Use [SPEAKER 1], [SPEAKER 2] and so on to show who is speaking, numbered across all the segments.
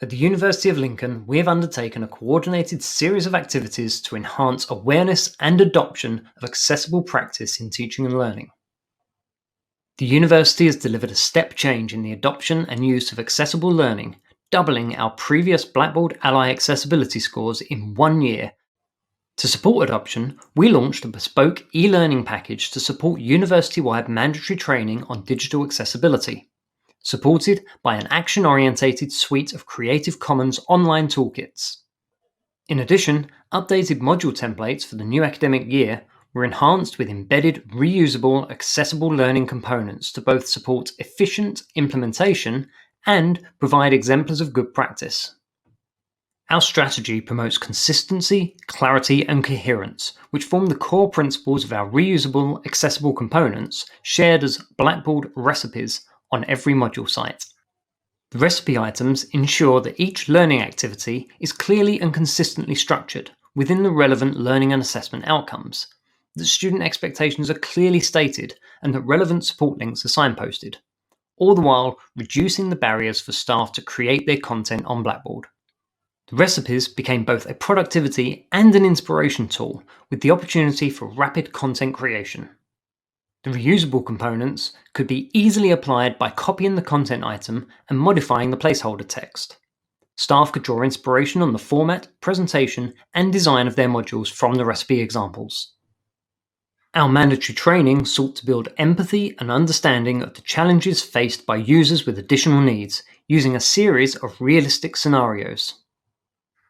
[SPEAKER 1] At the University of Lincoln, we have undertaken a coordinated series of activities to enhance awareness and adoption of accessible practice in teaching and learning. The university has delivered a step change in the adoption and use of accessible learning, doubling our previous Blackboard Ally accessibility scores in 1 year. To support adoption, we launched a bespoke e-learning package to support university-wide mandatory training on digital accessibility, supported by an action-orientated suite of Creative Commons online toolkits. In addition, updated module templates for the new academic year were enhanced with embedded, reusable, accessible learning components to both support efficient implementation and provide exemplars of good practice. Our strategy promotes consistency, clarity, and coherence, which form the core principles of our reusable, accessible components shared as Blackboard recipes on every module site. The recipe items ensure that each learning activity is clearly and consistently structured within the relevant learning and assessment outcomes, that student expectations are clearly stated, and that relevant support links are signposted, all the while reducing the barriers for staff to create their content on Blackboard. The recipes became both a productivity and an inspiration tool, with the opportunity for rapid content creation. The reusable components could be easily applied by copying the content item and modifying the placeholder text. Staff could draw inspiration on the format, presentation, and design of their modules from the recipe examples. Our mandatory training sought to build empathy and understanding of the challenges faced by users with additional needs, using a series of realistic scenarios.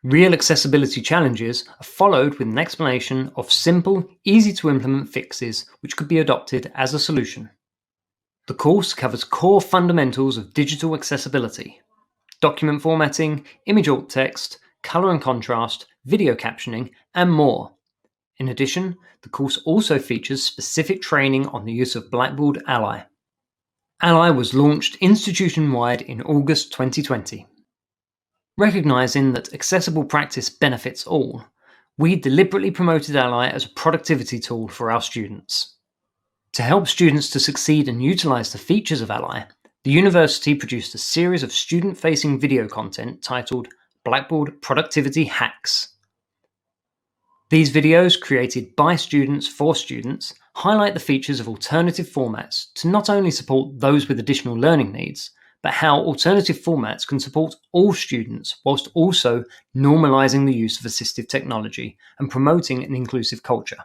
[SPEAKER 1] Real accessibility challenges are followed with an explanation of simple, easy-to-implement fixes which could be adopted as a solution. The course covers core fundamentals of digital accessibility: document formatting, image alt text, color and contrast, video captioning, and more. In addition, the course also features specific training on the use of Blackboard Ally. Ally was launched institution-wide in August 2020. Recognizing that accessible practice benefits all, we deliberately promoted Ally as a productivity tool for our students. To help students to succeed and utilize the features of Ally, the university produced a series of student-facing video content titled Blackboard Productivity Hacks. These videos, created by students for students, highlight the features of alternative formats to not only support those with additional learning needs, but how alternative formats can support all students whilst also normalizing the use of assistive technology and promoting an inclusive culture.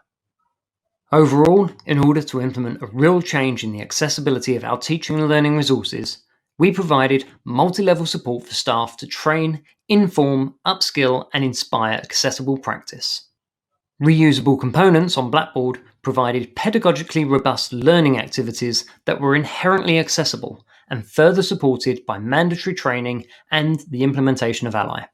[SPEAKER 1] Overall, in order to implement a real change in the accessibility of our teaching and learning resources, we provided multi-level support for staff to train, inform, upskill, and inspire accessible practice. Reusable components on Blackboard provided pedagogically robust learning activities that were inherently accessible and further supported by mandatory training and the implementation of Ally.